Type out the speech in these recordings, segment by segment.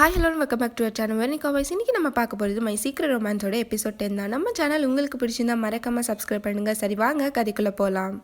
Hi hello welcome back to our channel Venika voice. இன்றைக்கி நம்ம பார்க்க போகிறது மை சீக்ரெட் ரொமான்ஸோட எபிசோட் 10 தான். நம்ம சேனல் உங்களுக்கு பிடிச்சிருந்தா மறக்காமல் சப்ஸ்கிரைப் பண்ணுங்கள். சரி வாங்க கதைக்குள்ளே போகலாம்.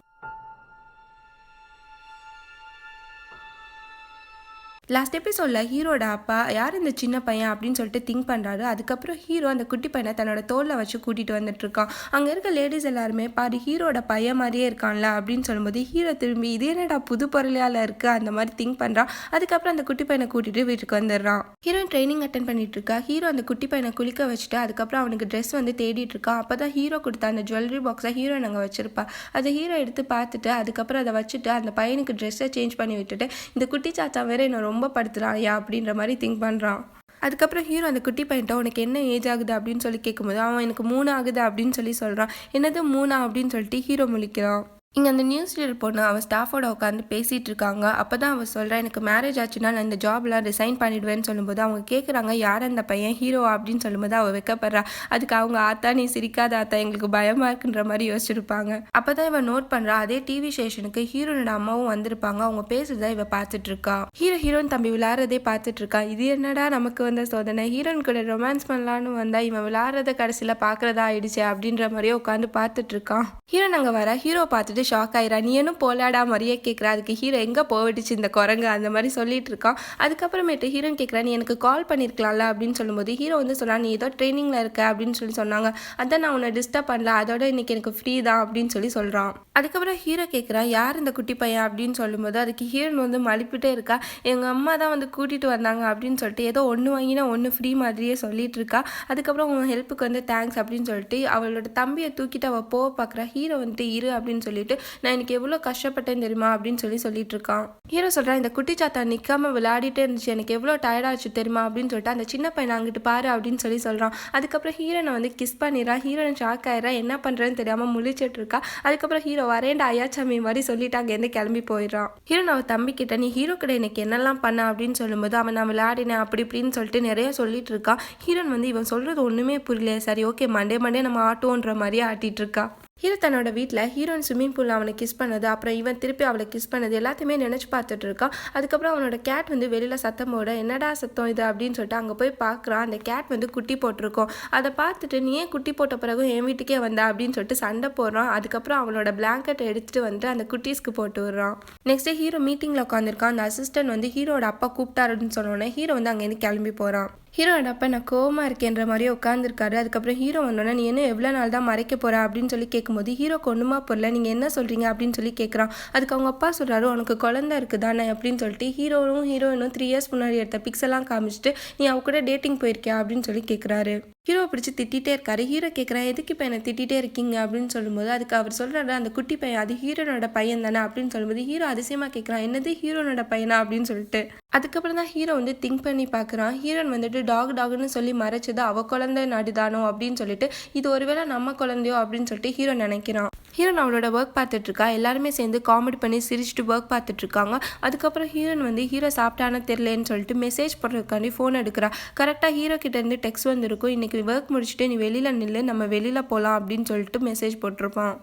லாஸ்ட் எபிசோடில் ஹீரோட அப்பா யார் இந்த சின்ன பையன் அப்படின்னு சொல்லிட்டு திங்க் பண்ணுறாரு. அதுக்கப்புறம் ஹீரோ அந்த குட்டி பையனை தன்னோட தோளில் வச்சு கூட்டிகிட்டு வந்துட்டுருக்கான். அங்கே இருக்க லேடிஸ் எல்லாருமே பாரு ஹீரோட பையன் மாதிரியே இருக்கான்ல அப்படின்னு சொல்லும்போது ஹீரோ திரும்பி இது என்னடா புது பொருளையால் இருக்குது அந்த மாதிரி திங்க் பண்ணுறான். அதுக்கப்புறம் அந்த குட்டி பையனை கூட்டிகிட்டு வீட்டுக்கு வந்துடுறான். ஹீரோயின் ட்ரைனிங் அட்டன் பண்ணிட்டு இருக்கா. ஹீரோ அந்த குட்டி பையனை குளிக்க வச்சுட்டு அதுக்கப்புறம் அவனுக்கு ட்ரெஸ் வந்து தேடிட்டு இருக்கான். அப்போ தான் ஹீரோ கொடுத்த அந்த ஜுவல்லரி பாக்ஸை ஹீரோயின் அங்கே வச்சிருப்பா. அதை ஹீரோ எடுத்து பார்த்துட்டு அதுக்கப்புறம் அதை வச்சுட்டு அந்த பையனுக்கு ட்ரெஸ்ஸை சேஞ்ச் பண்ணி விட்டுட்டு இந்த குட்டி சாச்சா வேற என்ன ரொம்ப படுத்துறாயா அப்படின்ற மாதிரி திங்க் பண்ணுறான். அதுக்கப்புறம் ஹீரோ அந்த குட்டி பையன்ட்ட உனக்கு என்ன ஏஜ் ஆகுது அப்படின்னு சொல்லி கேட்கும்போது அவன் எனக்கு 3 ஆகுது அப்படின்னு சொல்லி சொல்கிறான். என்னது 3 அப்படின்னு சொல்லிட்டு ஹீரோ முழிக்கிறான். இங்கே அந்த நியூஸ் ரீடர் பொண்ணு அவள் ஸ்டாஃபோட உட்காந்து பேசிகிட்டு இருக்காங்க. அப்போ தான் அவள் சொல்கிறா எனக்கு மேரேஜ் ஆச்சுன்னா நான் இந்த ஜாப்லாம் ரிசைன் பண்ணிவிடுவேன்னு சொல்லும்போது அவங்க கேட்குறாங்க யார் அந்த பையன் ஹீரோவா அப்படின்னு சொல்லும்போது அவள் வைக்கப்படுறா. அதுக்கு அவங்க ஆத்தா நீ சிரிக்காத ஆத்தா எங்களுக்கு பயமாக இருக்குன்ற மாதிரி யோசிச்சிருப்பாங்க. அப்போ தான் இவன் நோட் பண்ணுறா அதே டிவி ஸ்டேஷனுக்கு ஹீரோனோட அம்மாவும் வந்திருப்பாங்க. அவங்க பேசுறதா இவ பார்த்துட்டு இருக்கா. ஹீரோயின் தம்பி விளையாடுறதே பார்த்துட்டு இருக்கா. இது என்னடா நமக்கு வந்த சோதனை, ஹீரோயின் கூட ரொமான்ஸ் பண்ணலான்னு வந்தா இவன் விளையாடுறத கடைசியில் பார்க்குறதா ஆயிடுச்சு அப்படின்ற மாதிரியே உட்காந்து பார்த்துட்டு இருக்கான். ஹீரோயின் அங்கே வர ஹீரோ பார்த்துட்டு ஷாக் ஆயிரா. நீ என்ன போலாடா மாதிரியே கேட்குறா. அதுக்கு ஹீரோ எங்கே போவிடுச்சு இந்த குரங்கு அந்த மாதிரி சொல்லிட்டு இருக்கான். அதுக்கப்புறமேட்டு ஹீரோயின் கேட்குறா நீ எனக்கு கால் பண்ணியிருக்கலாம்ல அப்படின்னு சொல்லும்போது ஹீரோ வந்து சொல்கிறான் நீ ஏதோ ட்ரைனிங்கில் இருக்க அப்படின்னு சொல்லி சொன்னாங்க. அதான் நான் உன்னை டிஸ்டர்ப் பண்ணல, அதோட இன்னைக்கு எனக்கு ஃப்ரீ தான் அப்படின்னு சொல்லி சொல்கிறான். அதுக்கப்புறம் ஹீரோ கேட்குறான் யார் இந்த குட்டி பையன் அப்படின்னு சொல்லும்போது அதுக்கு ஹீரோயின் வந்து மலிப்பிட்டே இருக்கா. எங்கள் அம்மா தான் வந்து கூட்டிகிட்டு வந்தாங்க அப்படின்னு சொல்லிட்டு ஏதோ ஒன்று வாங்கினா ஒன்று ஃப்ரீ மாதிரியே சொல்லிட்டு இருக்கா. அதுக்கப்புறம் உன் ஹெல்ப்புக்கு வந்து தேங்க்ஸ் அப்படின்னு சொல்லிட்டு அவளோட தம்பியை தூக்கிட்டு அவள் போக பார்க்குறா. ஹீரோ வந்துட்டு இரு அப்படின்னு சொல்லிட்டு நான் எனக்கு எவ்வளோ கஷ்டப்பட்டேன் தெரியுமா அப்படின்னு சொல்லிட்டு இருக்கான். ஹீரோ சொல்கிறான் இந்த குட்டி சாத்தா நிற்காம விளையாடிட்டே இருந்துச்சு, எனக்கு எவ்வளோ டயர்டாச்சு தெரியுமா அப்படின்னு சொல்லிட்டு அந்த சின்ன பையனை அங்கிட்டு பாரு அப்படின்னு சொல்கிறான். அதுக்கப்புறம் ஹீரோனை வந்து கிஸ் பண்ணிடுறான். ஹீரோயின் ஷாக் ஆயிடுறா. என்ன பண்ணுறேன்னு தெரியாமல் முழிச்சிட்டு இருக்கா. அதுக்கப்புறம் ஹீரோ வரேண்டா ஐயாச்சாமி மாதிரி சொல்லிட்டு அங்கேருந்து கிளம்பி போயிடுறான். ஹீரோன் அவன் தம்பி கிட்ட நீ ஹீரோ கிட்ட எனக்கு என்னெல்லாம் பண்ண அப்படின்னு சொல்லும்போது அவன் நான் விளையாடினேன் அப்படி இப்படின்னு சொல்லிட்டு நிறைய சொல்லிட்டு இருக்கான். ஹீரோன் வந்து இவன் சொல்கிறது ஒன்றுமே புரியல. சரி ஓகே மண்டே நம்ம ஆட்டோன்ற மாதிரியே ஆட்டிட்டு இருக்கா. ஹீரோ தன்னோட வீட்டில் ஹீரோயின் ஸ்விம்மிங் பூலில் அவனை கிஸ் பண்ணது அப்புறம் இவன் திருப்பி அவளை கிஸ் பண்ணது எல்லாத்தையுமே நினச்சி பார்த்துட்டு இருக்கான். அதுக்கப்புறம் அவனோட கேட் வந்து வெளியில் சத்தம் போட என்னடா சத்தம் இது அப்படின்னு சொல்லிட்டு அங்கே போய் பார்க்குறான். அந்த கேட் வந்து குட்டி போட்டிருக்கோம். அதை பார்த்துட்டு நீ ஏன் குட்டி போட்ட பிறகு என் வீட்டுக்கே வந்தா அப்படின்னு சொல்லிட்டு சண்டை போடுறான். அதுக்கப்புறம் அவனோட பிளாங்கெட்டை எடுத்துகிட்டு வந்து அந்த குட்டீஸ்க்கு போட்டு விடுறான். நெக்ஸ்ட் டே ஹீரோ மீட்டிங்கில் உட்காந்துருக்கான். அந்த அசிஸ்டன்ட் வந்து ஹீரோட அப்பா கூப்பிட்டாருன்னு சொன்னோன்னே ஹீரோ வந்து அங்கேருந்து கிளம்பி போகிறான். ஹீரோட அப்பா நான் கோவமாக இருக்கேன்ற மாதிரியே உட்காந்துருக்காரு. அதுக்கப்புறம் ஹீரோ வந்தோன்னா நீ என்ன எவ்வளோ நாள் தான் மறைக்க போகிற அப்படின்னு சொல்லி கேட்கும்போது ஹீரோக்கு ஒன்றுமா போடல நீங்கள் என்ன சொல்கிறீங்க அப்படின்னு சொல்லி கேட்குறான். அதுக்கு அவங்க அப்பா சொல்கிறாரு உனக்கு குழந்தை இருக்குதானே அப்படின்னு சொல்லிட்டு ஹீரோயினும் 3 இயர்ஸ் முன்னாடி எடுத்த பிக்ஸ் எல்லாம் காமிச்சிட்டு நீ அவ கூட டேட்டிங் போயிருக்கியா அப்படின்னு சொல்லி கேட்குறாரு. ஹீரோ பிடிச்சி திட்டிகிட்டே இருக்காரு. ஹீரோ கேட்குறேன் எதுக்கு இப்போ என்னை திட்டிகிட்டே இருக்கீங்க அப்படின்னு சொல்லும்போது அதுக்கு அவர் சொல்கிறாரு அந்த குட்டி பையன் அது ஹீரோனோட பையன் தானே அப்படின்னு சொல்லும்போது ஹீரோ அதிசயமாக கேட்குறான் என்னது ஹீரோனோட பையனா அப்படின்னு சொல்லிட்டு. அதுக்கப்புறம் தான் ஹீரோ வந்து திங்க் பண்ணி பார்க்குறான். ஹீரோன் வந்துட்டு டாக்னு சொல்லி மறைச்சது அவ குழந்தை நடுதானோ அப்படின்னு சொல்லிட்டு இது ஒருவேளை நம்ம குழந்தையோ அப்படின்னு சொல்லிட்டு ஹீரோ நினைக்கிறான். ஹீரோன் அவளோட ஒர்க் பார்த்துட்டு இருக்கா. எல்லாருமே சேர்ந்து காமெடி பண்ணி சிரிச்சுட்டு ஒர்க் பார்த்துட்டு இருக்காங்க. அதுக்கப்புறம் ஹீரோன் வந்து ஹீரோ சாப்பிட்டானு தெரியலன்னு சொல்லிட்டு மெசேஜ் போடுறதுக்காண்டி ஃபோன் எடுக்கிறா. கரெக்டாக ஹீரோ கிட்ட இருந்து டெக்ஸ்ட் வந்துருக்கும் இன்னைக்கு ஒர்க் முடிச்சுட்டு நீ வெளியில் நில்லு நம்ம வெளியில் போகலாம் அப்படின்னு சொல்லிட்டு மெசேஜ் போட்டிருப்பான்.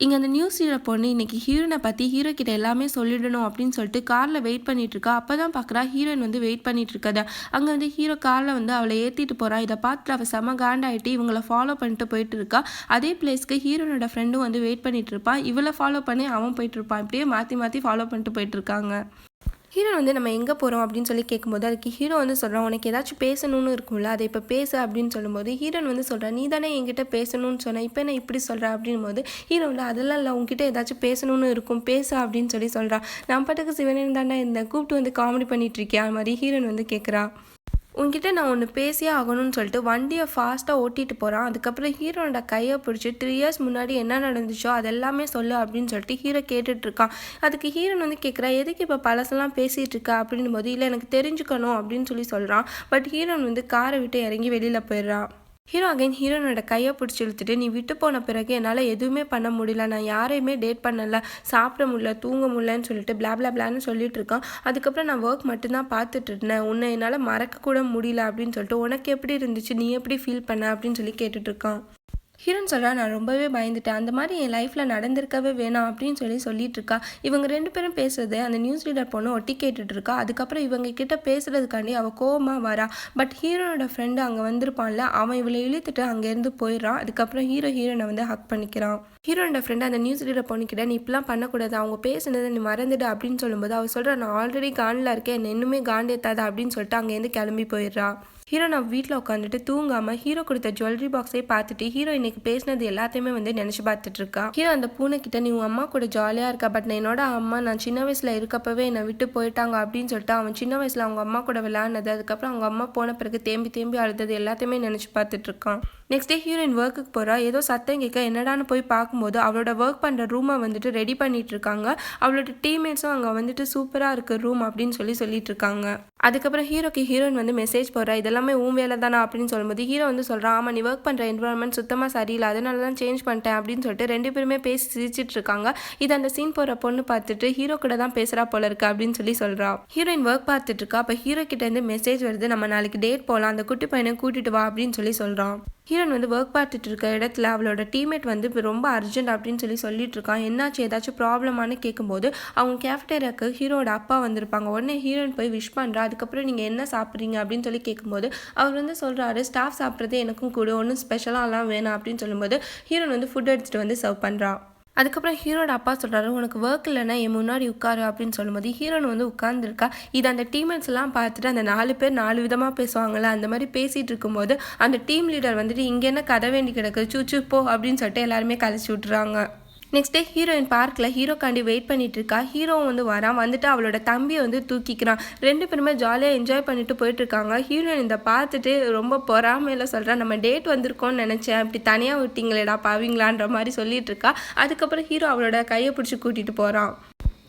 இங்கே அந்த நியூஸ் ரீடர் பொண்ணு இன்னைக்கு ஹீரோனை பற்றி ஹீரோ கிட்ட எல்லாமே சொல்லிடணும் அப்படின்னு சொல்லிட்டு காரில் வெயிட் பண்ணிட்டு இருக்கா. அப்போ தான் பார்க்குறா ஹீரோயின் வந்து வெயிட் பண்ணிட்டு இருக்கதா. அங்கே வந்து ஹீரோ காரில் வந்து அவளை ஏற்றிட்டு போகிறான். இதை பார்த்துட்டு அவள் செம காண்டாயிட்டு இவங்களை ஃபாலோ பண்ணிட்டு போயிட்டு இருக்கா. அதே பிளேஸ்க்கு ஹீரோனோட ஃப்ரெண்டும் வந்து வெயிட் பண்ணிட்டு இருப்பான். இவளை ஃபாலோ பண்ணி அவன் போயிட்டு இருப்பான். இப்படியே மாற்றி ஃபாலோ பண்ணிட்டு போயிட்டு இருக்காங்க. ஹீரோ வந்து நம்ம எங்கே போகிறோம் அப்படின்னு சொல்லி கேட்கும்போது அதுக்கு ஹீரோ வந்து சொல்கிறான் உனக்கு ஏதாச்சும் பேசணும்னு இருக்கும்ல அதை இப்போ பேசு அப்படின்னு சொல்லும்போது ஹீரோன் வந்து சொல்கிறான் நீ தானே என்கிட்ட பேசணும்னு சொன்ன இப்போ என்ன இப்படி சொல்கிறேன் அப்படின் போது ஹீரோ வந்து அதெல்லாம் இல்லை உங்ககிட்ட ஏதாச்சும் பேசணும்னு இருக்கும் பேசு அப்படின்னு சொல்கிறான். நான் பாட்டுக்கு சிவனேன்னு தானே இந்த கூப்பிட்டு வந்து காமெடி பண்ணிட்டு இருக்கேன் அது மாதிரி ஹீரோன் வந்து கேட்குறா. உங்ககிட்ட நான் ஒன்று பேசியே ஆகணும்னு சொல்லிட்டு வண்டியை ஃபாஸ்ட்டாக ஓட்டிகிட்டு போகிறான். அதுக்கப்புறம் ஹீரோனோட கையை பிடிச்சி 3 இயர்ஸ் முன்னாடி என்ன நடந்துச்சோ அதெல்லாமே சொல்லு அப்படின்னு சொல்லிட்டு ஹீரோ கேட்டுட்ருக்கான். அதுக்கு ஹீரோன் வந்து கேட்குறா எதுக்கு இப்போ பழசெல்லாம் பேசிகிட்டு இருக்கா அப்படின் போது இல்லை எனக்கு தெரிஞ்சுக்கணும் அப்படின்னு சொல்கிறான். பட் ஹீரோன் வந்து காரை விட்டு இறங்கி வெளியில் போயிடுறான். ஹீரோ அகைன் ஹீரோனோட கையை பிடிச்சி இழுத்துட்டு நீ விட்டு போன பிறகு என்னால் எதுவுமே பண்ண முடியல, நான் யாரையுமே டேட் பண்ணல, சாப்பிட முடியல, தூங்க முடியலன்னு சொல்லிட்டு பிளான்னு சொல்லிட்டு இருக்கான். அதுக்கப்புறம் நான் ஒர்க் மட்டும்தான் பார்த்துட்டு இருந்தேன், உன்னை என்னால் மறக்க கூட முடியல அப்படின்னு சொல்லிட்டு உனக்கு எப்படி இருந்துச்சு, நீ எப்படி ஃபீல் பண்ண அப்படின்னு சொல்லி கேட்டுட்டு இருக்கான். ஹீரோன்னு சொல்கிறா நான் ரொம்பவே பயந்துட்டேன், அந்த மாதிரி என் லைஃப்பில் நடந்திருக்கவே வேணாம் அப்படின்னு சொல்லிட்டு இருக்கா. இவங்க 2 பேரும் பேசுறது அந்த நியூஸ் ரீடர் பொண்ணு ஒட்டி கேட்டுட்டு இருக்கா. அதுக்கப்புறம் இவங்க கிட்ட பேசுறதுக்காண்டி அவள் கோவமாக வரா. பட் ஹீரோனோட ஃப்ரெண்டு அங்கே வந்திருப்பான்ல, அவன் இவளை இழுத்துட்டு அங்கேருந்து போயிடுறான். அதுக்கப்புறம் ஹீரோனை வந்து ஹக் பண்ணிக்கிறான். ஹீரோனோட ஃப்ரெண்டு அந்த நியூஸ் ரீடர் பொண்ணுக்கிட்ட நீ இப்பெல்லாம் பண்ணக்கூடாது, அவங்க பேசுனதை நீ மறந்துடு அப்படின்னு சொல்லும்போது அவள் சொல்கிறா நான் ஆல்ரெடி காண்டில் இருக்கேன், என்ன இன்னுமே காண்டேத்தாதா அப்படின்னு சொல்லிட்டு அங்கேருந்து கிளம்பி போயிடுறா. ஹீரோ நான் வீட்டில் உட்காந்துட்டு தூங்காமல் ஹீரோ கொடுத்த ஜுவல்லரி பாக்ஸை பார்த்துட்டு ஹீரோ இன்னைக்கு பேசினது எல்லாத்தையுமே வந்து நினச்சி பார்த்துட்டு இருக்கா. ஹீரோ அந்த பூனை கிட்ட நீ உன் அம்மா கூட ஜாலியாக இருக்கா, பட் என்னோட அம்மா நான் சின்ன வயசில் இருக்கப்பவே என்னை விட்டு போயிட்டாங்க அப்படின்னு சொல்லிட்டு அவன் சின்ன வயசில் அவங்க அம்மா கூட விளையாடினது, அதுக்கப்புறம் அவங்க அம்மா போன பிறகு தேம்பி அழுதது எல்லாத்தையுமே நினச்சி பார்த்துட்டு இருக்கான். நெக்ஸ்ட் டே ஹீரோயின் ஒர்க்குக்கு போகிறா. ஏதோ சத்தம் கேட்க என்னடான்னு போய் பார்க்கும்போது அவளோட ஒர்க் பண்ணுற ரூமை வந்துட்டு ரெடி பண்ணிட்டு இருக்காங்க. அவளோட டீம்மேட்ஸும் அங்கே வந்துட்டு சூப்பராக இருக்குது ரூம் அப்படின்னு சொல்லிட்டு இருக்காங்க. அதுக்கப்புறம் ஹீரோயின் வந்து மெசேஜ் போடுறா, இதெல்லாமே உன் வேலை தானே அப்படின்னு சொல்லும்போது ஹீரோ வந்து சொல்கிறான் ஆமாம் நீ ஒர்க் பண்ணுற என்வரான்மெண்ட் சுத்தமாக சரியில்லை, அதனால தான் சேஞ்ச் பண்ணிட்டேன் அப்படின்னு சொல்லிட்டு 2 பேருமே பேசி சிரிச்சிட்டு இருக்காங்க. இது அந்த சீன் போகிற பொண்ணு பார்த்துட்டு ஹீரோ கூட தான் பேசுகிறா போல இருக்கு அப்படின்னு சொல்கிறா. ஹீரோயின் ஒர்க் பார்த்துட்டு இருக்கா. அப்போ ஹீரோ கிட்டேருந்து மெசேஜ் வருது, நம்ம நாளைக்கு டேட் போகலாம், அந்த குட்டி பையனை கூட்டிட்டு வா அப்படின்னு சொல்கிறான். ஹீரோயின் வந்து ஒர்க் பார்த்துட்டு இருக்க இடத்துல அவளோட டீம்மேட் வந்து ரொம்ப அர்ஜென்ட் அப்படின்னு சொல்லிட்டு இருக்கான். என்னாச்சு ஏதாச்சும் ப்ராப்ளமானு கேட்கும்போது அவங்க கேஃப்டேரியாவுக்கு ஹீரோட அப்பா வந்திருப்பாங்க. உடனே ஹீரோயின் போய் விஷ் பண்ணுறா. அதுக்கப்புறம் நீங்கள் என்ன சாப்பிட்றீங்க அப்படின்னு கேட்கும்போது அவர் வந்து சொல்கிறாரு ஸ்டாஃப் சாப்பிட்றது எனக்கும் கூட ஒன்றும் ஸ்பெஷலாலாம் வேணாம் அப்படின்னு சொல்லும்போது ஹீரோயின் வந்து ஃபுட் எடுத்துகிட்டு வந்து சர்வ் பண்ணுறா. அதுக்கப்புறம் ஹீரோட அப்பா சொல்கிறாரு உனக்கு ஒர்க் இல்லைன்னா என் முன்னாடி உட்காரு அப்படின்னு சொல்லும்போது ஹீரோன் வந்து உட்காந்துருக்கா. இது அந்த டீம்மேட்ஸ் எல்லாம் பார்த்துட்டு அந்த 4 பேர் 4 விதமாக பேசுவாங்கள்ல, அந்த மாதிரி பேசிகிட்டு இருக்கும்போது அந்த டீம் லீடர் வந்துட்டு இங்கே என்ன கதை வேண்டி கிடக்குது சூச்சு போ அப்படின்னு சொல்லிட்டு எல்லாருமே கழிச்சு விட்டுறாங்க. நெக்ஸ்ட் டே ஹீரோயின் பார்க்கில் ஹீரோக்காண்டி வெயிட் பண்ணிட்டு இருக்கா. ஹீரோவும் வந்து வந்துட்டு அவளோட தம்பியை வந்து தூக்கிக்கிறான். 2 பேருமே ஜாலியாக என்ஜாய் பண்ணிட்டு போயிட்டு இருக்காங்க. ஹீரோயின் இதை பார்த்துட்டு ரொம்ப பொறாமையில் சொல்கிறா நம்ம டேட் வந்திருக்கோன்னு நினச்சேன், இப்படி தனியாக விட்டீங்களேடா பாவீங்களான்ற மாதிரி சொல்லிட்டு இருக்கா. அதுக்கப்புறம் ஹீரோ அவளோட கையை பிடிச்சி கூட்டிகிட்டு போகிறான்.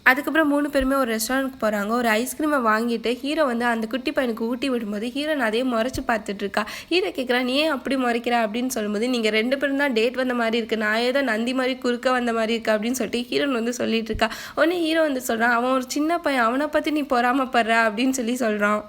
அதுக்கப்புறம் 3 பேருமே ஒரு ரெஸ்டாரண்ட்க்கு போகிறாங்க. ஒரு ஐஸ்கிரீமை வாங்கிட்டு ஹீரோ வந்து அந்த குட்டி பையனுக்கு ஊட்டி விடும்போது ஹீரோன் அதே முறைச்சி பார்த்துட்டு இருக்கா. ஹீரோ கேட்குறா நீ ஏன் அப்படி முறைக்கிற அப்படின்னு சொல்லும்போது நீங்கள் 2 பேரும் தான் டேட் வந்த மாதிரி இருக்குது, நான் ஏதோ நந்தி மாதிரி குறுக்க வந்த மாதிரி இருக்குது அப்படின்னு சொல்லிட்டு ஹீரோன் வந்து சொல்லிட்டு இருக்கா. உடனே ஹீரோ வந்து சொல்கிறான் அவன் ஒரு சின்ன பையன், அவனை பற்றி நீ பொறாமப்படுற அப்படின்னு சொல்கிறான்.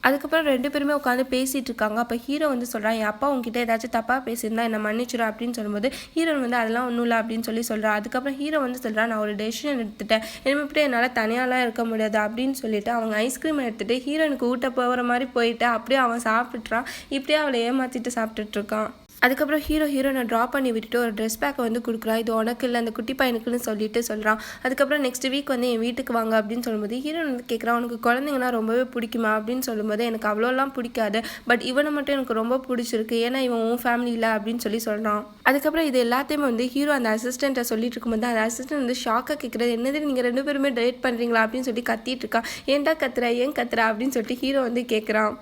அதுக்கப்புறம் 2 பேருமே உட்காந்து பேசிகிட்டு இருக்காங்க. அப்போ ஹீரோ வந்து சொல்கிறான் என் அப்பா உங்ககிட்ட ஏதாச்சும் தப்பாக பேசியிருந்தா என்னை மன்னிச்சிடும் அப்படின்னு சொல்லும்போது ஹீரோன் வந்து அதெல்லாம் ஒன்றும் இல்லை அப்படின்னு சொல்கிறான். அதுக்கப்புறம் ஹீரோ வந்து சொல்கிறான் நான் ஒரு டெசிஷன் எடுத்துட்டேன், இனிமேல் என்னால் தனியாலாம் இருக்க முடியாது அப்படின்னு சொல்லிட்டு அவங்க ஐஸ்கிரீம் எடுத்துகிட்டு ஹீரோனுக்கு ஊட்ட போகிற மாதிரி போயிட்டு அப்படியே அவன் சாப்பிட்டுறான். இப்படியே அவளை ஏமாற்றிட்டு சாப்பிட்டுட்டு இருக்கான். அதுக்கப்புறம் ஹீரோனை ட்ராப் பண்ணி விட்டுட்டு ஒரு ட்ரெஸ் பேக்கை வந்து கொடுக்குறா. இது உனக்கு இல்லை அந்த குட்டி பையனுக்குன்னு சொல்கிறான். அதுக்கப்புறம் நெக்ஸ்ட் வீக் வந்து என் வீட்டுக்கு வாங்க அப்படின்னு சொல்லும்போது ஹீரோன் வந்து கேட்குறான் உனக்கு குழந்தைங்கன்னா ரொம்பவே பிடிக்குமா அப்படின்னு சொல்லும்போது எனக்கு அவ்வளோலாம் பிடிக்காது, பட் இவனை மட்டும் எனக்கு ரொம்ப பிடிச்சிருக்கு, ஏன்னா இவன் உன் ஃபேமிலி இல்லை அப்படின்னு சொல்கிறான். அதுக்கப்புறம் இது எல்லாத்தையுமே வந்து ஹீரோ அந்த அசிஸ்டண்ட்டை சொல்லிட்டு இருக்கும்போது அந்த அசிஸ்டன்ட் வந்து ஷாக்காக கேட்குறது என்னது நீங்கள் 2 பேருமே டேட் பண்ணுறீங்களா அப்படின்னு சொல்லி கத்திட்டு இருக்கான். ஏன்டா கத்துற ஏன் கத்துற அப்படின்னு சொல்லிட்டு ஹீரோ வந்து கேட்குறான்.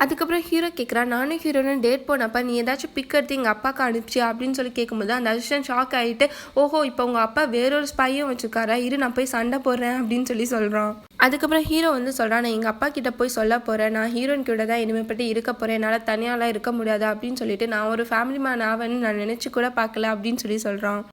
அதுக்கப்புறம் ஹீரோ கேட்குறா நானும் ஹீரோனும் டேட் போனப்போ நீ ஏதாச்சும் பிக் எடுத்து எங்கள் அப்பாவுக்கு அனுப்பிச்சியா அப்படின்னு கேட்கும்போது அந்த அசிஸ்டன்ட் ஷாக் ஆகிட்டு ஓஹோ இப்போ உங்கள் அப்பா வேறொரு ஸ்பையும் வச்சுருக்காரா, இரு நான் போய் சண்டை போடுறேன் அப்படின்னு சொல்கிறான். அதுக்கப்புறம் ஹீரோ வந்து சொல்கிறான் நான் எங்கள் அப்பா கிட்ட போய் சொல்ல போகிறேன், நான் ஹீரோயின் கூட தான் இனிமேப்பட்டு இருக்க போகிறேன், என்னால் தனியாலாம் இருக்க முடியாது அப்படின்னு சொல்லிட்டு நான் ஒரு ஃபேமிலி மேன் ஆவேன்னு நான் நினச்சி கூட பார்க்கல அப்படின்னு சொல்கிறான்.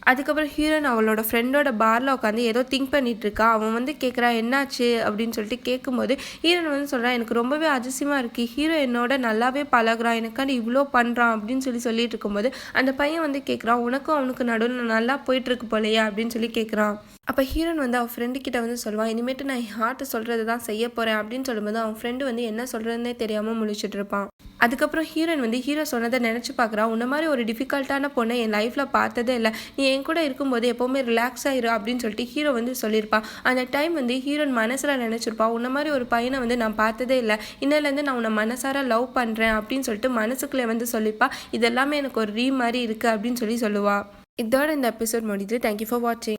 அதுக்கப்புறம் ஹீரோயின் அவளோட ஃப்ரெண்டோட பாரில் உட்காந்து ஏதோ திங்க் பண்ணிட்டு இருக்கா. அவன் வந்து கேட்குறா என்னாச்சு அப்படின்னு சொல்லிட்டு கேட்கும்போது ஹீரோயின் வந்து சொல்கிறான் எனக்கு ரொம்பவே அதிசயமாக இருக்குது, ஹீரோ என்னோட நல்லாவே பழகுறான், எனக்காண்டி இவ்வளோ பண்ணுறான் அப்படின்னு சொல்லிட்டு இருக்கும்போது அந்த பையன் வந்து கேட்குறான் உனக்கும் அவனுக்கு நடுவில் நல்லா போயிட்டுருக்கு போலையா அப்படின்னு கேட்குறான். அப்போ ஹீரோயின் வந்து அவன் ஃப்ரெண்டு கிட்ட வந்து சொல்லுவான் இனிமேட்டு நான் என் ஹார்ட்டு சொல்கிறது தான் செய்ய போகிறேன் அப்படின்னு சொல்லும்போது அவன் ஃப்ரெண்டு வந்து என்ன சொல்கிறதுனே தெரியாமல் முழிச்சிட்டு இருப்பான். அதுக்கப்புறம் ஹீரோயின் வந்து ஹீரோ சொன்னதை நினச்சி பார்க்குறான். உன்ன மாதிரி ஒரு டிஃபிகல்ட்டான பொண்ணை என் லைஃப்பில் பார்த்ததே இல்லை, நீ என் கூட இருக்கும்போது எப்போவுமே ரிலாக்ஸ் ஆயிரு அப்படின்னு சொல்லிட்டு ஹீரோ வந்து சொல்லியிருப்பான். அந்த டைம் வந்து ஹீரோயின் மனசில் நினச்சிருப்பான் உன்ன மாதிரி ஒரு பையனை வந்து நான் பார்த்ததே இல்லை, இன்னிலேருந்து நான் உன்னை மனசார லவ் பண்ணுறேன் அப்படின்னு சொல்லிட்டு மனசுக்குள்ளே வந்து சொல்லிப்பா. இதெல்லாமே எனக்கு ஒரு மாதிரி இருக்குது அப்படின்னு சொல்லுவா. இதோட இந்த எபிசோட் முடியுது. தேங்க்யூ ஃபார் வாட்சிங்.